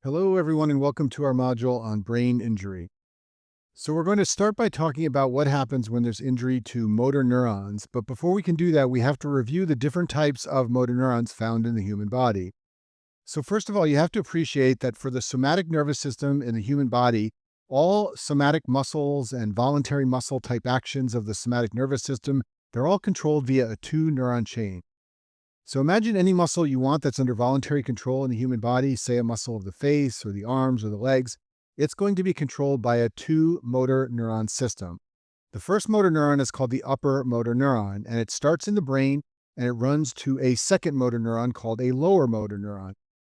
Hello, everyone, and welcome to our module on brain injury. So, we're going to start by talking about what happens when there's injury to motor neurons. But before we can do that, we have to review the different types of motor neurons found in the human body. So, first of all, you have to appreciate that for the somatic nervous system in the human body, all somatic muscles and voluntary muscle type actions of the somatic nervous system, they're all controlled via a two neuron chain. So imagine any muscle you want that's under voluntary control in the human body, say a muscle of the face or the arms or the legs. It's going to be controlled by a two motor neuron system. The first motor neuron is called the upper motor neuron, and it starts in the brain and it runs to a second motor neuron called a lower motor neuron.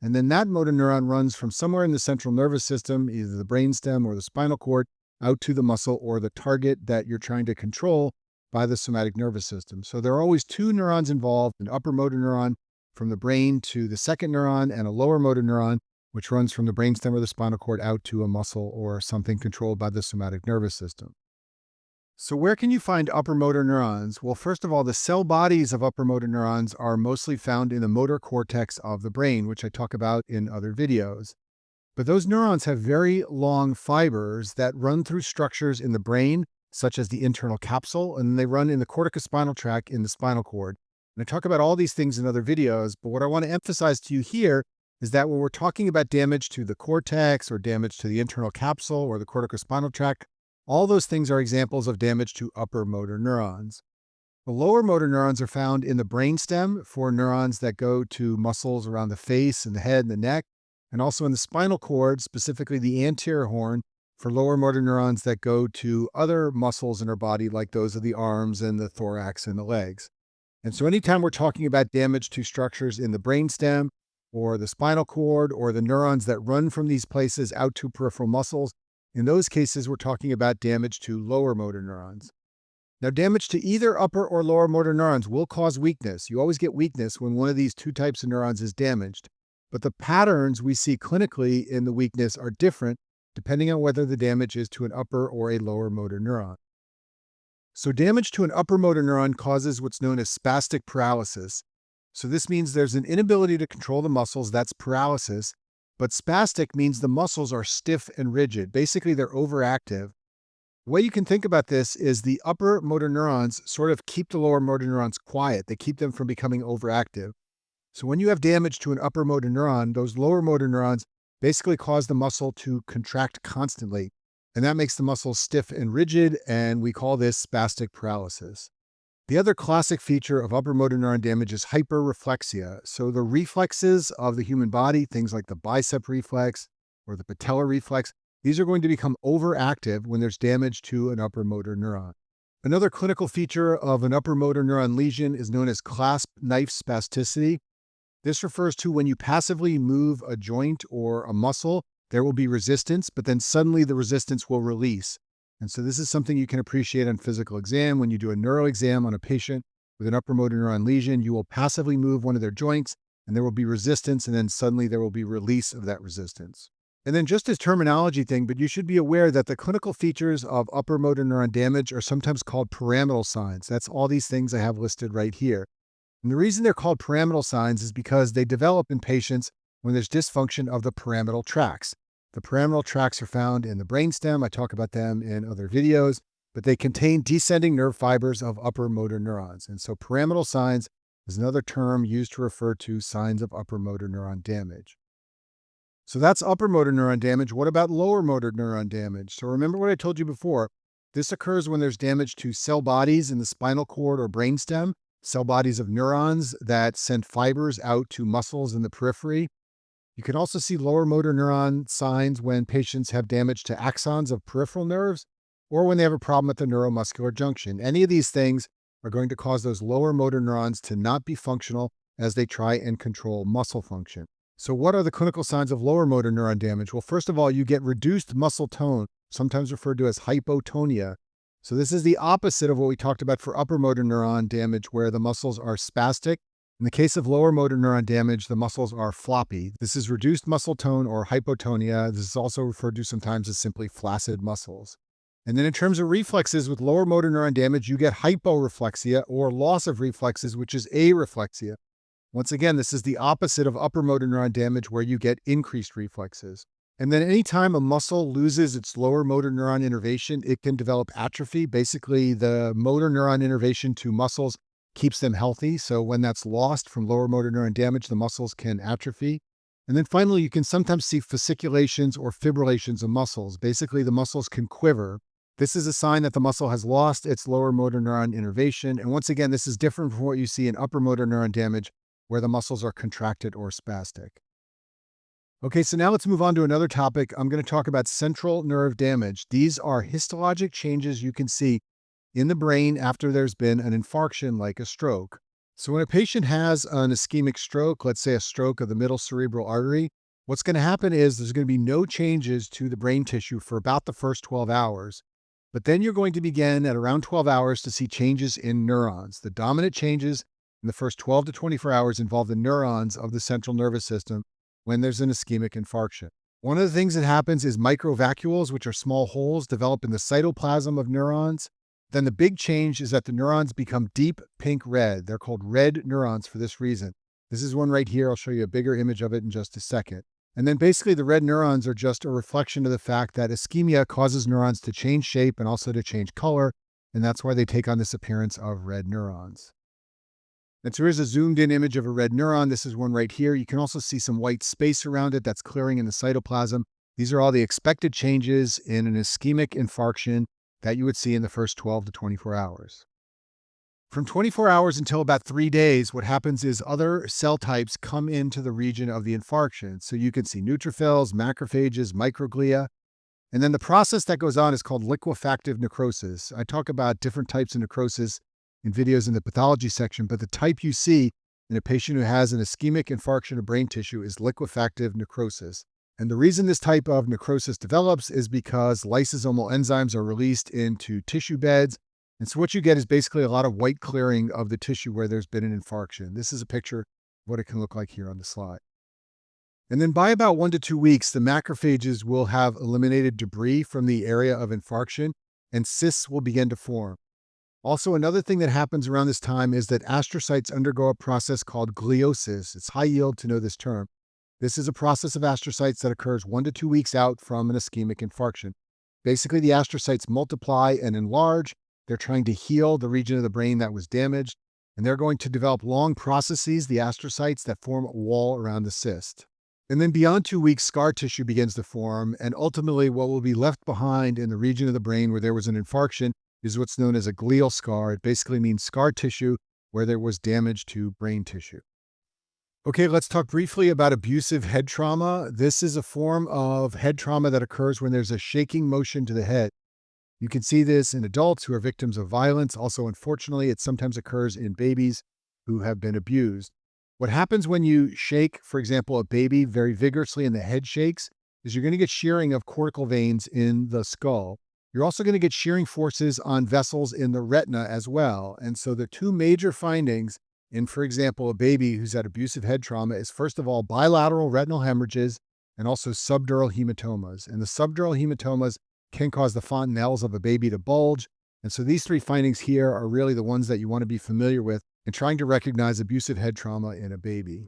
And then that motor neuron runs from somewhere in the central nervous system, either the brainstem or the spinal cord, out to the muscle or the target that you're trying to control by the somatic nervous system. So there are always two neurons involved, an upper motor neuron from the brain to the second neuron and a lower motor neuron, which runs from the brainstem or the spinal cord out to a muscle or something controlled by the somatic nervous system. So where can you find upper motor neurons? Well, first of all, the cell bodies of upper motor neurons are mostly found in the motor cortex of the brain, which I talk about in other videos. But those neurons have very long fibers that run through structures in the brain, such as the internal capsule, and they run in the corticospinal tract in the spinal cord. And I talk about all these things in other videos, but what I want to emphasize to you here is that when we're talking about damage to the cortex or damage to the internal capsule or the corticospinal tract, all those things are examples of damage to upper motor neurons. The lower motor neurons are found in the brainstem for neurons that go to muscles around the face and the head and the neck, and also in the spinal cord, specifically the anterior horn, for lower motor neurons that go to other muscles in our body, like those of the arms and the thorax and the legs. And so anytime we're talking about damage to structures in the brainstem or the spinal cord or the neurons that run from these places out to peripheral muscles, in those cases, we're talking about damage to lower motor neurons. Now, damage to either upper or lower motor neurons will cause weakness. You always get weakness when one of these two types of neurons is damaged. But the patterns we see clinically in the weakness are different depending on whether the damage is to an upper or a lower motor neuron. So damage to an upper motor neuron causes what's known as spastic paralysis. So this means there's an inability to control the muscles, that's paralysis, but spastic means the muscles are stiff and rigid. Basically, they're overactive. The way you can think about this is the upper motor neurons sort of keep the lower motor neurons quiet. They keep them from becoming overactive. So when you have damage to an upper motor neuron, those lower motor neurons basically cause the muscle to contract constantly. And that makes the muscle stiff and rigid, and we call this spastic paralysis. The other classic feature of upper motor neuron damage is hyperreflexia. So the reflexes of the human body, things like the bicep reflex or the patellar reflex, these are going to become overactive when there's damage to an upper motor neuron. Another clinical feature of an upper motor neuron lesion is known as clasp knife spasticity. This refers to when you passively move a joint or a muscle, there will be resistance, but then suddenly the resistance will release. And so this is something you can appreciate on physical exam. When you do a neuro exam on a patient with an upper motor neuron lesion, you will passively move one of their joints and there will be resistance, and then suddenly there will be release of that resistance. And then just as terminology thing, but you should be aware that the clinical features of upper motor neuron damage are sometimes called pyramidal signs. That's all these things I have listed right here. And the reason they're called pyramidal signs is because they develop in patients when there's dysfunction of the pyramidal tracts. The pyramidal tracts are found in the brainstem. I talk about them in other videos, but they contain descending nerve fibers of upper motor neurons. And so pyramidal signs is another term used to refer to signs of upper motor neuron damage. So that's upper motor neuron damage. What about lower motor neuron damage? So remember what I told you before. This occurs when there's damage to cell bodies in the spinal cord or brainstem, cell bodies of neurons that send fibers out to muscles in the periphery. You can also see lower motor neuron signs when patients have damage to axons of peripheral nerves or when they have a problem at the neuromuscular junction. Any of these things are going to cause those lower motor neurons to not be functional as they try and control muscle function. So what are the clinical signs of lower motor neuron damage? Well, first of all, you get reduced muscle tone, sometimes referred to as hypotonia. So this is the opposite of what we talked about for upper motor neuron damage, where the muscles are spastic. In the case of lower motor neuron damage, the muscles are floppy. This is reduced muscle tone or hypotonia. This is also referred to sometimes as simply flaccid muscles. And then in terms of reflexes, with lower motor neuron damage, you get hyporeflexia or loss of reflexes, which is areflexia. Once again, this is the opposite of upper motor neuron damage where you get increased reflexes. And then anytime a muscle loses its lower motor neuron innervation, it can develop atrophy. Basically, the motor neuron innervation to muscles keeps them healthy. So when that's lost from lower motor neuron damage, the muscles can atrophy. And then finally, you can sometimes see fasciculations or fibrillations of muscles. Basically, the muscles can quiver. This is a sign that the muscle has lost its lower motor neuron innervation. And once again, this is different from what you see in upper motor neuron damage, where the muscles are contracted or spastic. Okay, so now let's move on to another topic. I'm going to talk about central nerve damage. These are histologic changes you can see in the brain after there's been an infarction like a stroke. So when a patient has an ischemic stroke, let's say a stroke of the middle cerebral artery, what's going to happen is there's going to be no changes to the brain tissue for about the first 12 hours. But then you're going to begin at around 12 hours to see changes in neurons. The dominant changes in the first 12 to 24 hours involve the neurons of the central nervous system when there's an ischemic infarction. One of the things that happens is microvacuoles, which are small holes, develop in the cytoplasm of neurons. Then the big change is that the neurons become deep pink red. They're called red neurons for this reason. This is one right here. I'll show you a bigger image of it in just a second. And then basically the red neurons are just a reflection of the fact that ischemia causes neurons to change shape and also to change color. And that's why they take on this appearance of red neurons. And so here's a zoomed in image of a red neuron. This is one right here. You can also see some white space around it that's clearing in the cytoplasm. These are all the expected changes in an ischemic infarction that you would see in the first 12 to 24 hours. From 24 hours until about 3 days, what happens is other cell types come into the region of the infarction. So you can see neutrophils, macrophages, microglia. And then the process that goes on is called liquefactive necrosis. I talk about different types of necrosis in videos in the pathology section, but the type you see in a patient who has an ischemic infarction of brain tissue is liquefactive necrosis. And the reason this type of necrosis develops is because lysosomal enzymes are released into tissue beds. And so what you get is basically a lot of white clearing of the tissue where there's been an infarction. This is a picture of what it can look like here on the slide. And then by about 1 to 2 weeks, the macrophages will have eliminated debris from the area of infarction and cysts will begin to form. Also, another thing that happens around this time is that astrocytes undergo a process called gliosis. It's high yield to know this term. This is a process of astrocytes that occurs 1 to 2 weeks out from an ischemic infarction. Basically, the astrocytes multiply and enlarge. They're trying to heal the region of the brain that was damaged, and they're going to develop long processes, the astrocytes, that form a wall around the cyst. And then beyond 2 weeks, scar tissue begins to form, and ultimately what will be left behind in the region of the brain where there was an infarction is what's known as a glial scar. It basically means scar tissue where there was damage to brain tissue. Okay, let's talk briefly about abusive head trauma. This is a form of head trauma that occurs when there's a shaking motion to the head. You can see this in adults who are victims of violence. Also, unfortunately, it sometimes occurs in babies who have been abused. What happens when you shake, for example, a baby very vigorously and the head shakes, is you're going to get shearing of cortical veins in the skull. You're also going to get shearing forces on vessels in the retina as well. And so the two major findings in, for example, a baby who's had abusive head trauma is, first of all, bilateral retinal hemorrhages and also subdural hematomas. And the subdural hematomas can cause the fontanelles of a baby to bulge. And so these three findings here are really the ones that you want to be familiar with in trying to recognize abusive head trauma in a baby.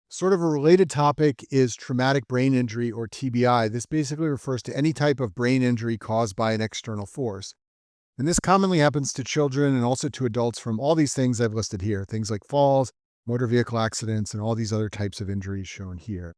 Sort of a related topic is traumatic brain injury, or TBI. This basically refers to any type of brain injury caused by an external force. And this commonly happens to children and also to adults from all these things I've listed here, things like falls, motor vehicle accidents, and all these other types of injuries shown here.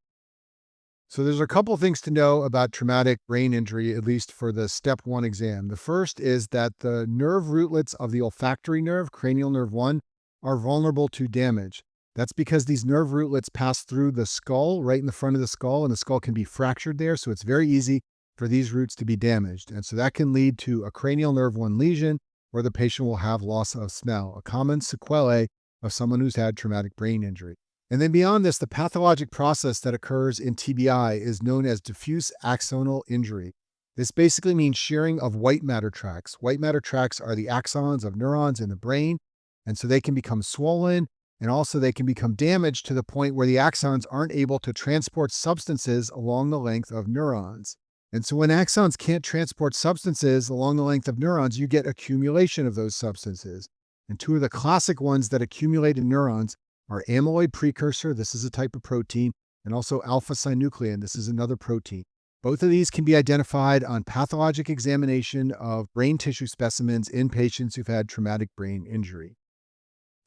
So there's a couple things to know about traumatic brain injury, at least for the step 1 exam. The first is that the nerve rootlets of the olfactory nerve, cranial nerve 1, are vulnerable to damage. That's because these nerve rootlets pass through the skull, right in the front of the skull, and the skull can be fractured there. So it's very easy for these roots to be damaged. And so that can lead to a cranial nerve 1 lesion, where the patient will have loss of smell, a common sequelae of someone who's had traumatic brain injury. And then beyond this, the pathologic process that occurs in TBI is known as diffuse axonal injury. This basically means shearing of white matter tracts. White matter tracts are the axons of neurons in the brain, and so they can become swollen, and also they can become damaged to the point where the axons aren't able to transport substances along the length of neurons. And so when axons can't transport substances along the length of neurons, you get accumulation of those substances. And two of the classic ones that accumulate in neurons are amyloid precursor, this is a type of protein, and also alpha-synuclein, this is another protein. Both of these can be identified on pathologic examination of brain tissue specimens in patients who've had traumatic brain injury.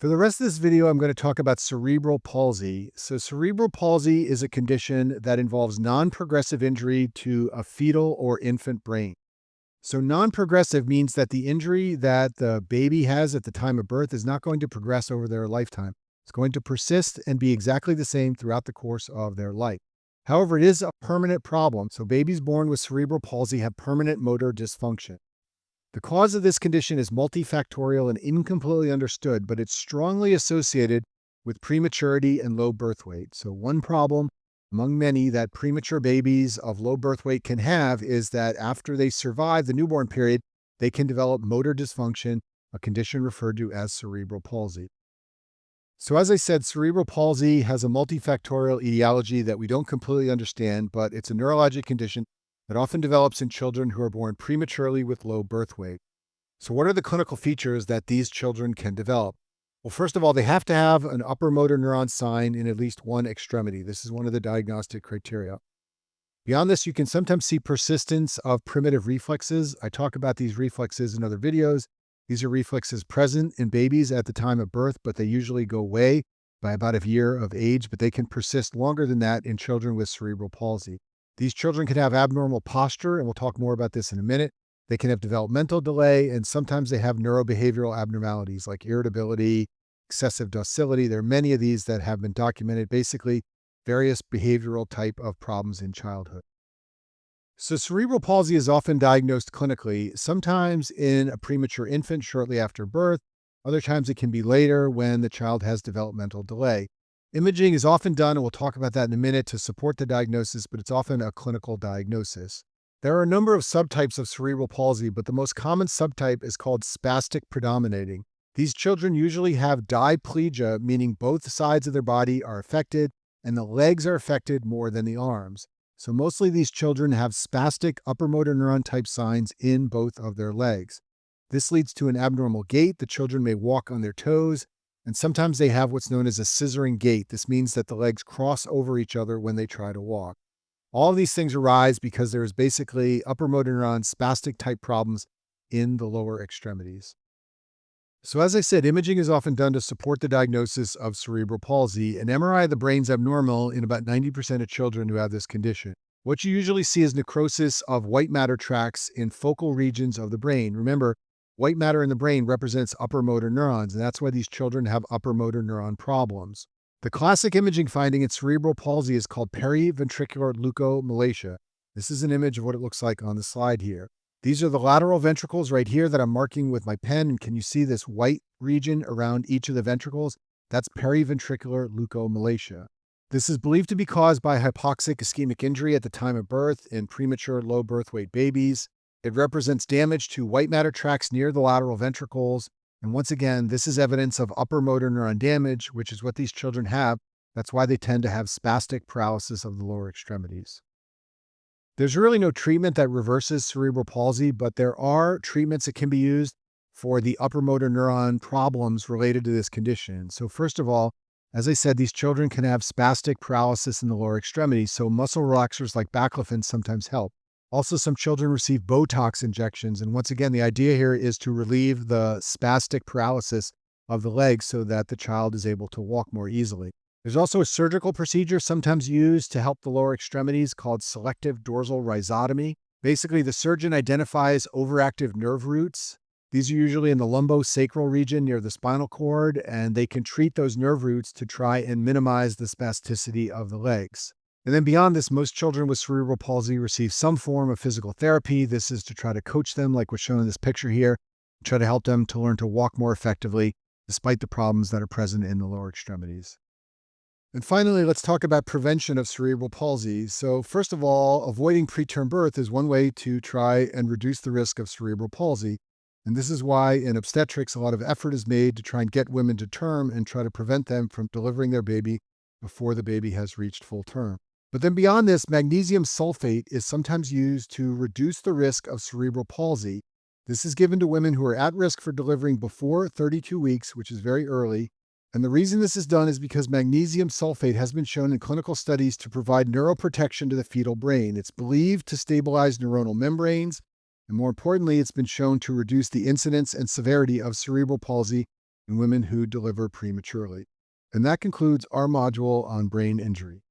For the rest of this video, I'm going to talk about cerebral palsy. So cerebral palsy is a condition that involves non-progressive injury to a fetal or infant brain. So non-progressive means that the injury that the baby has at the time of birth is not going to progress over their lifetime. It's going to persist and be exactly the same throughout the course of their life. However, it is a permanent problem. So babies born with cerebral palsy have permanent motor dysfunction. The cause of this condition is multifactorial and incompletely understood, but it's strongly associated with prematurity and low birth weight. So one problem among many that premature babies of low birth weight can have is that after they survive the newborn period, they can develop motor dysfunction, a condition referred to as cerebral palsy. So as I said, cerebral palsy has a multifactorial etiology that we don't completely understand, but it's a neurologic condition that often develops in children who are born prematurely with low birth weight. So what are the clinical features that these children can develop? Well, first of all, they have to have an upper motor neuron sign in at least one extremity. This is one of the diagnostic criteria. Beyond this, you can sometimes see persistence of primitive reflexes. I talk about these reflexes in other videos. These are reflexes present in babies at the time of birth, but they usually go away by about a year of age, but they can persist longer than that in children with cerebral palsy. These children can have abnormal posture, and we'll talk more about this in a minute. They can have developmental delay, and sometimes they have neurobehavioral abnormalities like irritability, excessive docility. There are many of these that have been documented, basically various behavioral type of problems in childhood. So cerebral palsy is often diagnosed clinically, sometimes in a premature infant shortly after birth. Other times it can be later when the child has developmental delay. Imaging is often done, and we'll talk about that in a minute, to support the diagnosis, but it's often a clinical diagnosis. There are a number of subtypes of cerebral palsy, but the most common subtype is called spastic predominating. These children usually have diplegia, meaning both sides of their body are affected, and the legs are affected more than the arms. So mostly these children have spastic upper motor neuron type signs in both of their legs. This leads to an abnormal gait. The children may walk on their toes, and sometimes they have what's known as a scissoring gait. This means that the legs cross over each other when they try to walk. All of these things arise because there is basically upper motor neuron spastic type problems in the lower extremities. So as I said, imaging is often done to support the diagnosis of cerebral palsy. An MRI of the brain is abnormal in about 90% of children who have this condition. What you usually see is necrosis of white matter tracts in focal regions of the brain. Remember, white matter in the brain represents upper motor neurons, and that's why these children have upper motor neuron problems. The classic imaging finding in cerebral palsy is called periventricular leukomalacia. This is an image of what it looks like on the slide here. These are the lateral ventricles right here that I'm marking with my pen, and can you see this white region around each of the ventricles? That's periventricular leukomalacia. This is believed to be caused by hypoxic ischemic injury at the time of birth in premature low birth weight babies. It represents damage to white matter tracts near the lateral ventricles. And once again, this is evidence of upper motor neuron damage, which is what these children have. That's why they tend to have spastic paralysis of the lower extremities. There's really no treatment that reverses cerebral palsy, but there are treatments that can be used for the upper motor neuron problems related to this condition. So first of all, as I said, these children can have spastic paralysis in the lower extremities, so muscle relaxers like baclofen sometimes help. Also, some children receive Botox injections, and once again, the idea here is to relieve the spastic paralysis of the legs so that the child is able to walk more easily. There's also a surgical procedure sometimes used to help the lower extremities called selective dorsal rhizotomy. Basically, the surgeon identifies overactive nerve roots. These are usually in the lumbosacral region near the spinal cord, and they can treat those nerve roots to try and minimize the spasticity of the legs. And then beyond this, most children with cerebral palsy receive some form of physical therapy. This is to try to coach them, like what's shown in this picture here, try to help them to learn to walk more effectively, despite the problems that are present in the lower extremities. And finally, let's talk about prevention of cerebral palsy. So first of all, avoiding preterm birth is one way to try and reduce the risk of cerebral palsy. And this is why in obstetrics, a lot of effort is made to try and get women to term and try to prevent them from delivering their baby before the baby has reached full term. But then beyond this, magnesium sulfate is sometimes used to reduce the risk of cerebral palsy. This is given to women who are at risk for delivering before 32 weeks, which is very early, And the reason this is done is because magnesium sulfate has been shown in clinical studies to provide neuroprotection to the fetal brain. It's believed to stabilize neuronal membranes, and more importantly, it's been shown to reduce the incidence and severity of cerebral palsy in women who deliver prematurely. And that concludes our module on brain injury.